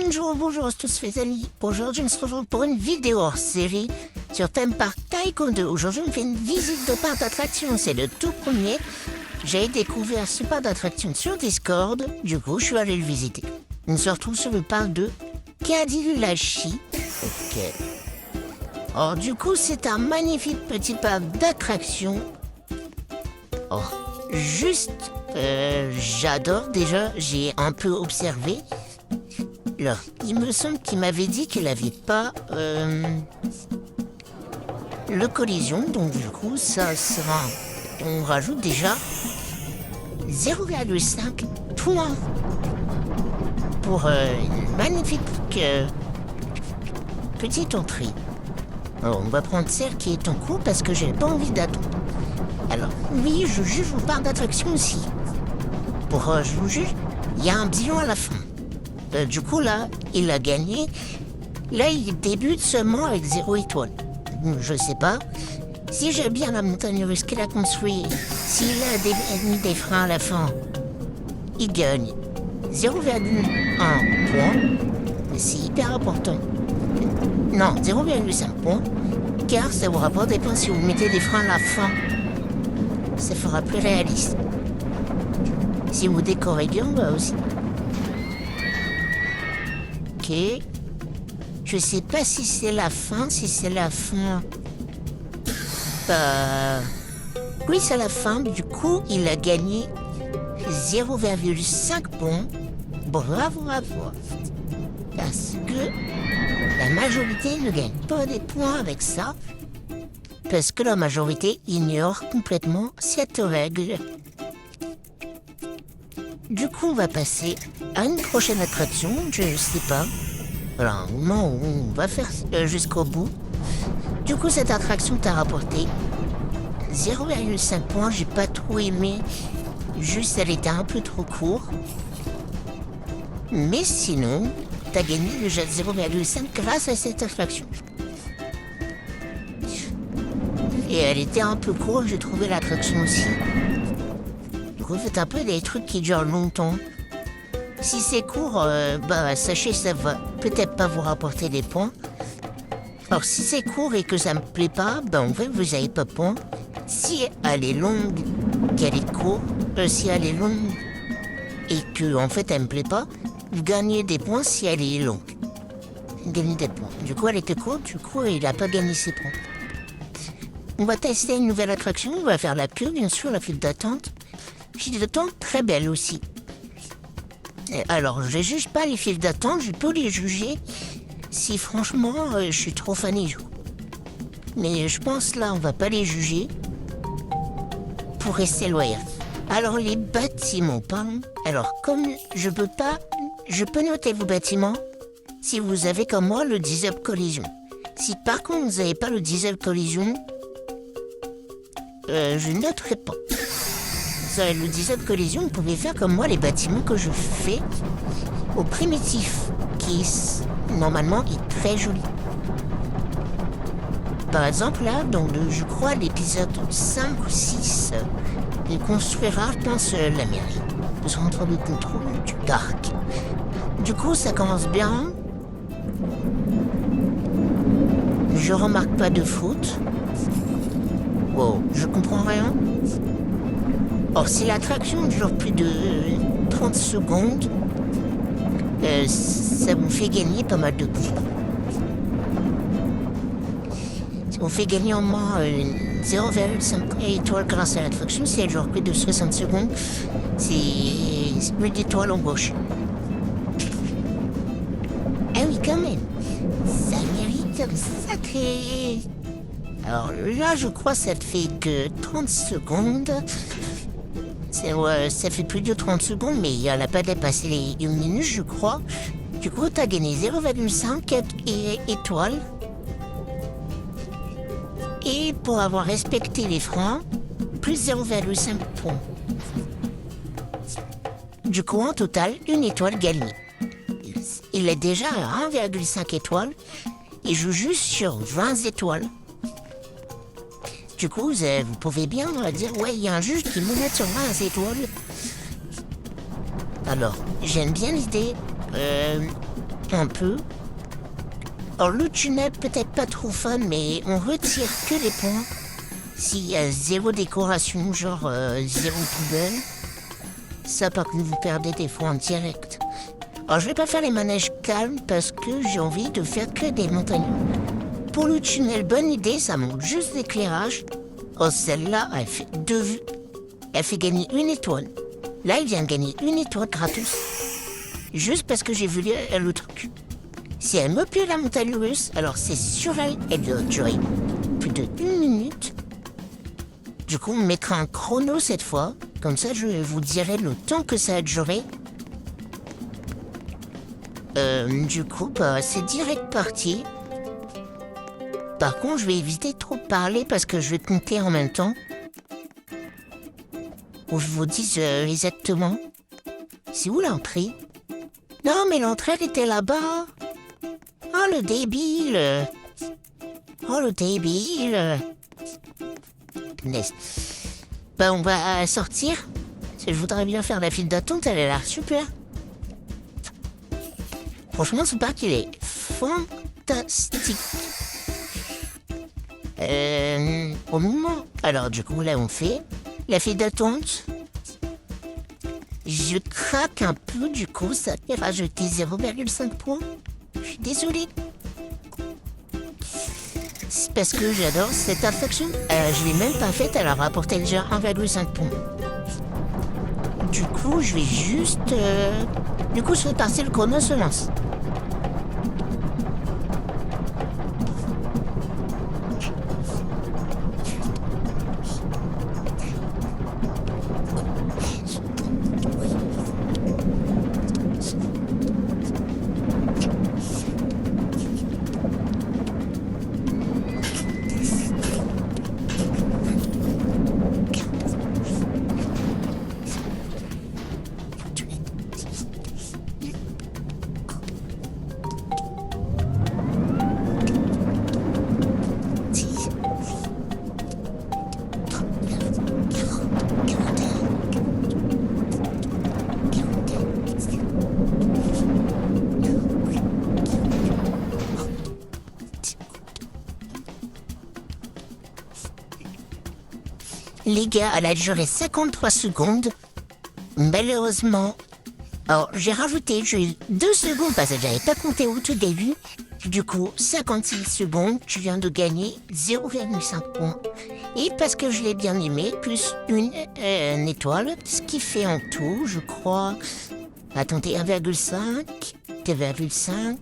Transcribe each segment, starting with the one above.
Bonjour à tous mes amis. Aujourd'hui, on se retrouve pour une vidéo hors série sur thème parc Taekwondo. Aujourd'hui, on fait une visite de parc d'attraction. C'est le tout premier. J'ai découvert ce parc d'attraction sur Discord. Du coup, je suis allé le visiter. On se retrouve sur le parc de Kadilulashi. Ok. Alors, du coup, c'est un magnifique petit parc d'attraction. Oh, juste, j'adore déjà. J'ai un peu observé. Là, il me semble qu'il m'avait dit qu'il n'avait pas le collision, donc du coup, ça sera... On rajoute déjà 0,5 points pour une magnifique petite entrée. Alors, on va prendre celle qui est en cours parce que j'ai pas envie d'attendre. Alors, oui, je juge au parc d'attraction aussi. Pour je vous juge, il y a un bilan à la fin. Du coup, là, il a gagné. Là, il débute seulement avec 0 étoile. Je sais pas. Si j'aime bien la montagne russe qu'il a construit, s'il a mis des freins à la fin, il gagne 0,1 point. C'est hyper important. Non, 0,5 points. Car ça vous rapporte des points si vous mettez des freins à la fin. Ça fera plus réaliste. Si vous décorez bien, bah aussi. Ok. Je sais pas si c'est la fin, oui, c'est la fin. Du coup, il a gagné 0,5 points. Bravo. Parce que la majorité ne gagne pas des points avec ça. Parce que la majorité ignore complètement cette règle. Du coup, on va passer à une prochaine attraction, je sais pas. Voilà, un moment où on va faire jusqu'au bout. Du coup, cette attraction t'a rapporté 0,5 points, j'ai pas trop aimé. Juste, elle était un peu trop courte. Mais sinon, t'as gagné déjà 0,5 grâce à cette attraction. Et elle était un peu courte, j'ai trouvé l'attraction aussi. Vous faites un peu des trucs qui durent longtemps. Si c'est court, sachez ça va peut-être pas vous rapporter des points. Alors si c'est court et que ça me plaît pas, en fait vous avez pas de points. Si elle est longue, qu'elle est courte, si elle est longue et que en fait elle me plaît pas, vous gagnez des points si elle est longue. Vous gagnez des points. Du coup elle était courte, du coup il a pas gagné ses points. On va tester une nouvelle attraction, on va faire la queue bien sûr, la file d'attente. File d'attente très belle aussi. Alors, je juge pas les files d'attente, je peux les juger si franchement je suis trop fané. Mais je pense là, on va pas les juger pour rester loyal. Alors, les bâtiments, pardon. Alors, comme je peux noter vos bâtiments si vous avez comme moi le 10-up collision. Si par contre vous n'avez pas le 10-up collision, je noterai pas. Le 10-up collision, vous pouvez faire comme moi les bâtiments que je fais au primitif, qui normalement est très joli. Par exemple là, dans je crois l'épisode 5 ou 6, il construira, je pense, la mairie, le centre de contrôle du parc. Du coup, ça commence bien. Je remarque pas de faute. Wow, je comprends rien. Or, si l'attraction dure plus de 30 secondes, ça vous fait gagner pas mal de points. Ça vous fait gagner en moins 0,5 étoiles grâce à l'attraction. Si elle dure plus de 60 secondes, c'est plus d'étoiles en gauche. Ah oui, quand même. Ça mérite un sacré... Alors là, je crois que ça te fait que 30 secondes... ça fait plus de 30 secondes, mais elle n'a pas dépassé les 1 minute, je crois. Du coup, tu as gagné 0,5 étoiles. Et pour avoir respecté les freins, plus 0,5 points. Du coup, en total, 1 étoile gagnée. Il est déjà à 1,5 étoiles et joue juste sur 20 étoiles. Du coup, vous pouvez bien dire, ouais, il y a un juge qui me met sur 20 étoiles. Alors, j'aime bien l'idée. un peu. Alors le tunnel peut-être pas trop fun, mais on retire que les points. S'il y a zéro décoration, genre zéro poubelle. Ça par contre vous perdez des fois en direct. Alors je vais pas faire les manèges calmes parce que j'ai envie de faire que des montagnes. Pour le tunnel, bonne idée, ça monte juste l'éclairage. Oh celle-là, elle fait 2 vues. Elle fait gagner 1 étoile. Là, il vient de gagner 1 étoile gratos. Juste parce que j'ai vu le truc. Si elle me plaît la montagne russe, alors c'est sur elle, elle doit durer plus de 1 minute. Du coup, on mettra un chrono cette fois. Comme ça, je vous dirai le temps que ça a duré. Du coup, c'est direct parti. Par contre, je vais éviter trop de parler parce que je vais compter en même temps. Ou je vous dise exactement. C'est où l'entrée? Non, mais l'entrée, elle était là-bas. Oh, le débile. Oh, le débile. On va sortir. Je voudrais bien faire la file d'attente, elle a l'air super. Franchement, ce parc, il est fantastique. Au moment... Alors, du coup, là, on fait la file d'attente. Je craque un peu, du coup, ça fait rajouter 0,5 points. Je suis désolée. C'est parce que j'adore cette attraction. Je l'ai même pas faite, elle a rapporté déjà 1,5 points. Du coup, je vais juste... Du coup, je vais passer le chrono se lance. Les gars, elle a duré 53 secondes. Malheureusement... Alors, j'ai rajouté 2 secondes parce que j'avais pas compté au tout début. Du coup, 56 secondes, tu viens de gagner 0,5 points. Et parce que je l'ai bien aimé, plus une étoile, ce qui fait en tout, je crois... Attendez, 1,5, 2,5...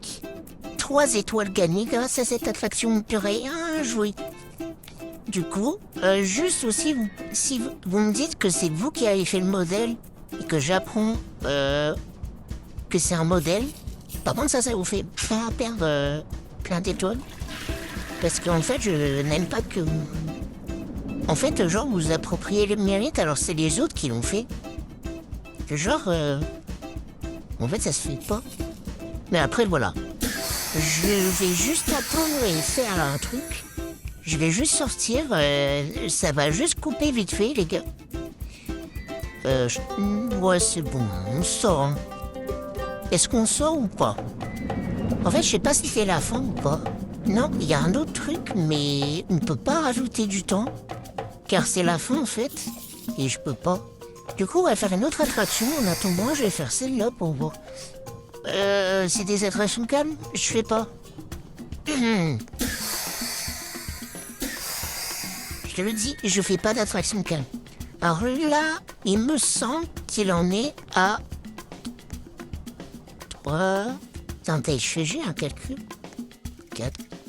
3 étoiles gagnées grâce à cette attraction purée. Joué. Du coup, juste aussi, si vous me dites que c'est vous qui avez fait le modèle et que j'apprends que c'est un modèle, par contre ça vous fait pas perdre plein d'étoiles. Parce qu'en fait, je n'aime pas que... En fait, genre, vous appropriez le mérite alors c'est les autres qui l'ont fait. Genre, en fait, ça se fait pas. Mais après, voilà. Je vais juste attendre et faire un truc. Je vais juste sortir, ça va juste couper vite fait, les gars. Ouais, c'est bon, on sort. Hein. Est-ce qu'on sort ou pas? En fait, je sais pas si c'est la fin ou pas. Non, il y a un autre truc, mais on ne peut pas rajouter du temps. Car c'est la fin, en fait, et je peux pas. Du coup, on va faire une autre attraction. En attendant, je vais faire celle-là pour voir. C'est des attractions calmes? Je fais pas. Je te le dis, je fais pas d'attraction calme. Alors là, il me semble qu'il en est à 3... Attendez, je fais juste un calcul.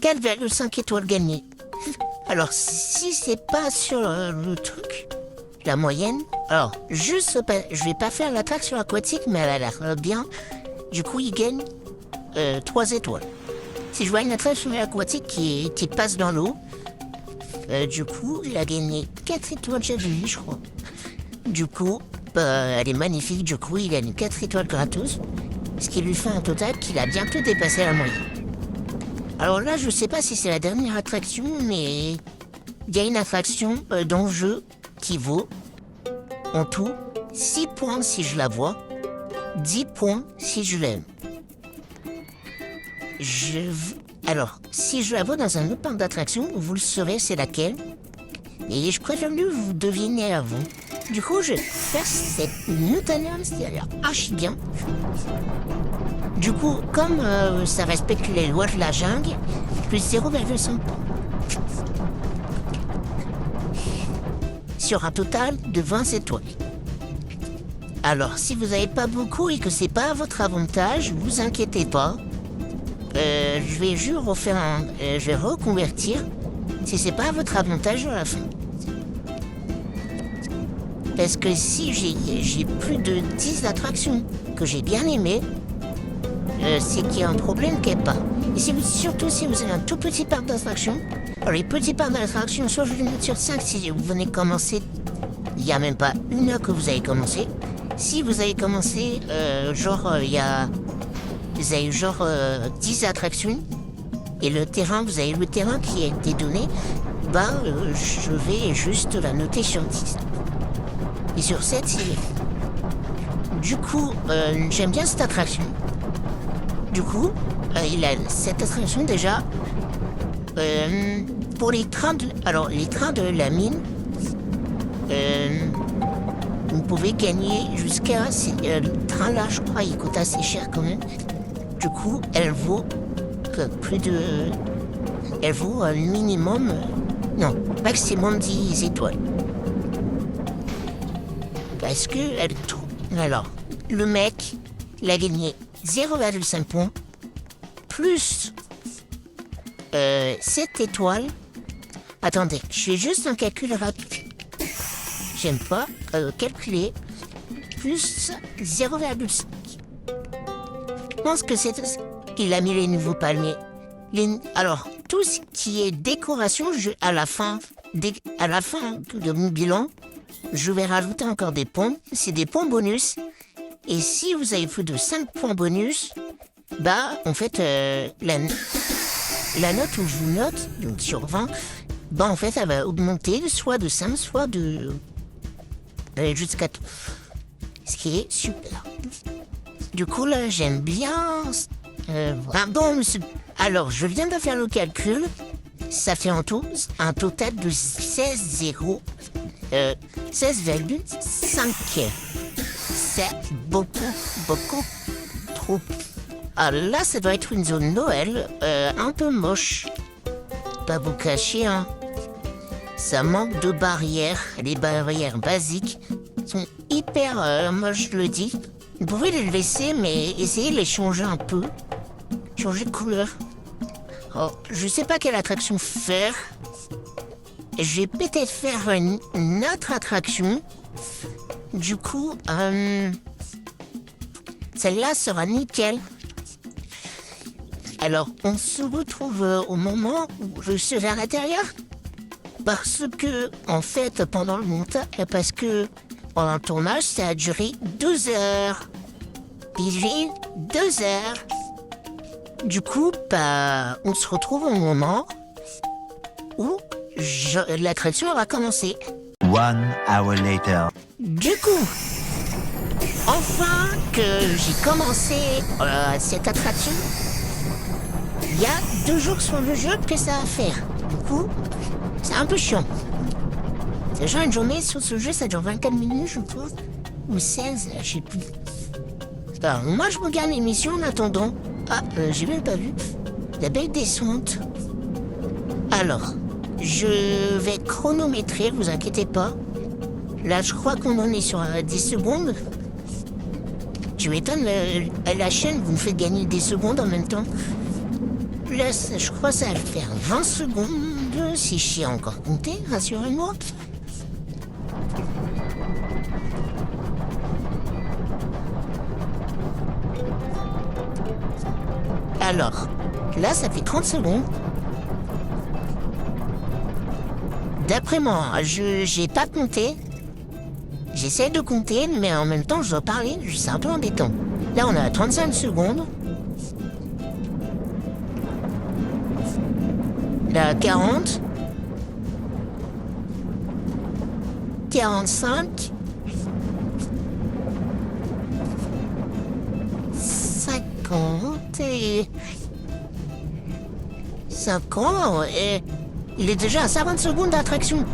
4,5 étoiles gagnées. Alors, si c'est pas sur le truc, la moyenne... Alors, juste, je vais pas faire l'attraction aquatique, mais elle a l'air bien. Du coup, il gagne 3 étoiles. Si je vois une attraction aquatique qui passe dans l'eau, du coup, il a gagné 4 étoiles chaque je crois. Du coup, elle est magnifique. Du coup, il a gagné 4 étoiles gratos. Ce qui lui fait un total qu'il a bientôt dépassé la moyenne. Alors là, je sais pas si c'est la dernière attraction, mais... Il y a une attraction dans le jeu qui vaut, en tout, 6 points si je la vois, 10 points si je l'aime. Alors, si je la vois dans un autre parc d'attractions, vous le saurez, c'est laquelle. Et je préfère mieux vous deviner avant. Du coup, je vais faire cette montagne extérieure archi bien. Du coup, comme ça respecte les lois de la jungle, plus 0,5 points. Sur un total de 20 étoiles. Alors, si vous n'avez pas beaucoup et que c'est pas à votre avantage, vous inquiétez pas. Je vais juste refaire je vais reconvertir si c'est pas à votre avantage à la fin. Parce que si j'ai plus de 10 attractions que j'ai bien aimées, c'est qu'il y a un problème quelque part. Et surtout si vous avez un tout petit parc d'attractions, alors les petits parcs d'attractions, soit je vais mettre sur 5 si vous venez commencer, il n'y a même pas une heure que vous avez commencé. Si vous avez commencé, vous avez 10 attractions, et le terrain, vous avez le terrain qui a été donné, je vais juste la noter sur 10. Et sur 7, c'est... Du coup, j'aime bien cette attraction. Du coup, il a cette attraction déjà. Pour les trains les trains de la mine, vous pouvez gagner jusqu'à... le train là, je crois, il coûte assez cher quand même. Du coup, elle vaut elle vaut un minimum... non, maximum 10 étoiles. Parce que alors, le mec, il a gagné 0,5 points, plus 7 étoiles. Attendez, je fais juste un calcul rapide. J'aime pas calculer. Plus 0,5. Je pense que c'est... Il a mis les nouveaux palmiers. Alors, tout ce qui est décoration, à la fin de mon bilan, je vais rajouter encore des points. C'est des points bonus. Et si vous avez plus de 5 points bonus, en fait, la note où je vous note, donc sur 20, en fait, elle va augmenter soit de 5, soit de... jusqu'à... Ce qui est super. Du coup, là, j'aime bien... alors, je viens de faire le calcul. Ça fait un total de 16,5. C'est beaucoup trop. Alors là, ça doit être une zone Noël, un peu moche. Pas vous cacher, hein. Ça manque de barrières. Les barrières basiques sont hyper moches, je le dis. Vous pouvez les laisser, mais essayez de les changer un peu. Changer de couleur. Oh, je sais pas quelle attraction faire. Je vais peut-être faire une autre attraction. Du coup, celle-là sera nickel. Alors, on se retrouve au moment où je serai à l'intérieur. Parce que, en fait, pendant le montage, pendant le tournage, ça a duré 2 heures. 2 heures. Du coup, on se retrouve au moment où l'attraction va commencer. 1 hour later. Du coup, enfin que j'ai commencé cette attraction, il y a 2 jours sur le jeu que ça va faire. Du coup, c'est un peu chiant. Déjà, une journée sur ce jeu, ça dure 24 minutes, je pense. Ou 16, je sais plus. Alors, moi, je regarde l'émission en attendant. J'ai même pas vu. La belle descente. Alors, je vais chronométrer, vous inquiétez pas. Là, je crois qu'on en est sur 10 secondes. Tu m'étonnes, la chaîne, vous me faites gagner des secondes en même temps. Là, je crois que ça va faire 20 secondes, si je sais encore compter, rassurez-moi. Alors, là, ça fait 30 secondes. D'après moi, j'ai pas compté. J'essaie de compter, mais en même temps, je dois parler. C'est un peu embêtant. Là, on a 35 secondes. Là, 40. 45. 50 et 5 ans et il est déjà à 50 secondes d'attraction.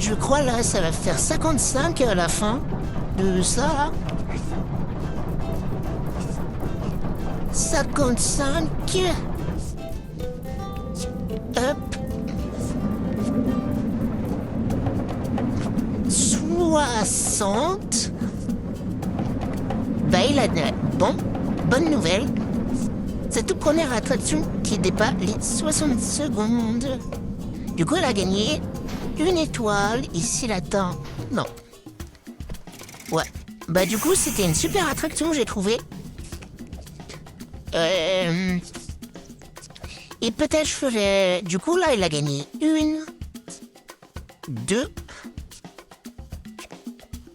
Je crois là, ça va faire 55 à la fin de ça. Là. 55. Hop. 60. Bah, il a... Bon, bonne nouvelle. C'est toute première attraction qui dépasse les 60 secondes. Du coup, elle a gagné une étoile. Ici, l'attend. Non. Ouais. Bah, du coup, c'était une super attraction, j'ai trouvé. Et peut-être je ferais... Du coup, là, il a gagné 1, 2,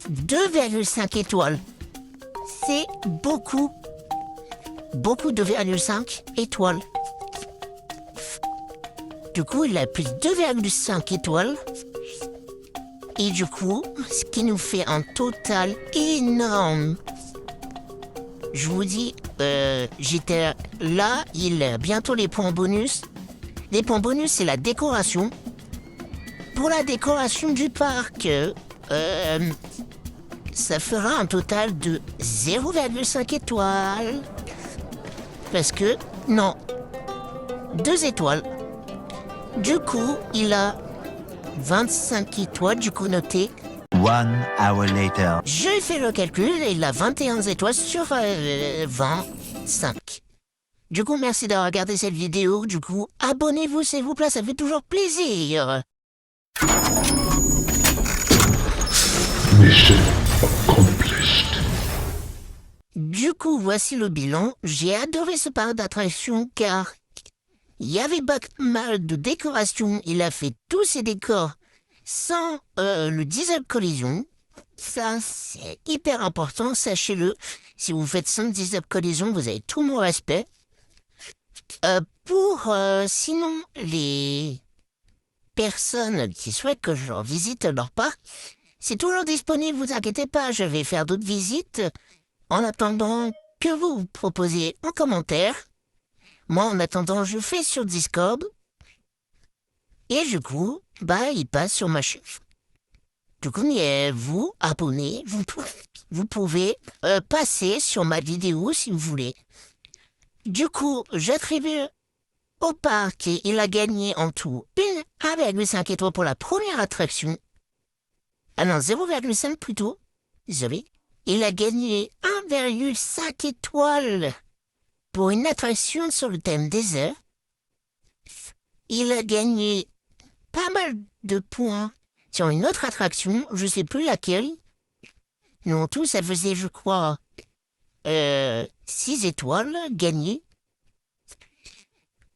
2,5 étoiles. C'est beaucoup. Beaucoup de 2,5 étoiles. Du coup, il a plus 2,5 étoiles. Et du coup, ce qui nous fait un total énorme. Je vous dis, j'étais là, il a bientôt les points bonus. Les points bonus, c'est la décoration. Pour la décoration du parc, ça fera un total de 0,5 étoiles. Parce que, non, 2 étoiles. Du coup, il a 25 étoiles, du coup noté. 1 hour later. J'ai fait le calcul et il a 21 étoiles sur 25. Du coup, merci d'avoir regardé cette vidéo. Du coup, abonnez-vous s'il vous plaît, ça fait toujours plaisir. Mission accomplished. Du coup, voici le bilan. J'ai adoré ce parc d'attractions car il y avait pas mal de décorations. Il a fait tous ses décors sans le diesel collision. Ça, c'est hyper important, sachez-le. Si vous faites sans diesel collision, vous avez tout mon respect. Sinon, les personnes qui souhaitent que je leur visite leur parc, c'est toujours disponible, vous inquiétez pas, je vais faire d'autres visites. En attendant que vous proposiez en commentaire. Moi, en attendant, je fais sur Discord. Et du coup, bah, il passe sur ma chaîne. Du coup, vous, abonnez, vous pouvez passer sur ma vidéo si vous voulez. Du coup, j'attribue au parc, il a gagné en tout 1,5 étoile pour la première attraction. Ah non, 0,5 plutôt. Désolé. Il a gagné 1,5 étoiles pour une attraction sur le thème désert. Il a gagné pas mal de points sur une autre attraction, je sais plus laquelle. Mais en tout, ça faisait, je crois, 6 étoiles gagnées.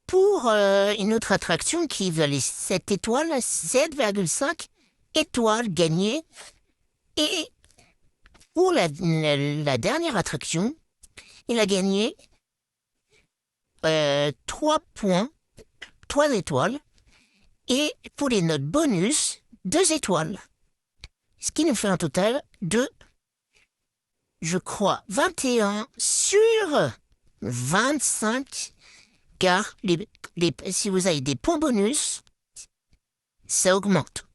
Pour une autre attraction qui valait 7 étoiles, 7,5 étoiles gagnées. Et pour la dernière attraction, il a gagné 3 points, 3 étoiles. Et pour les notes bonus, 2 étoiles. Ce qui nous fait un total de, je crois, 21 sur 25. Car si vous avez des points bonus, ça augmente.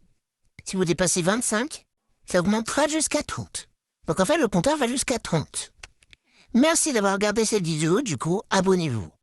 Si vous dépassez 25, ça augmentera jusqu'à 30. Donc en fait, le compteur va jusqu'à 30. Merci d'avoir regardé cette vidéo, du coup, abonnez-vous.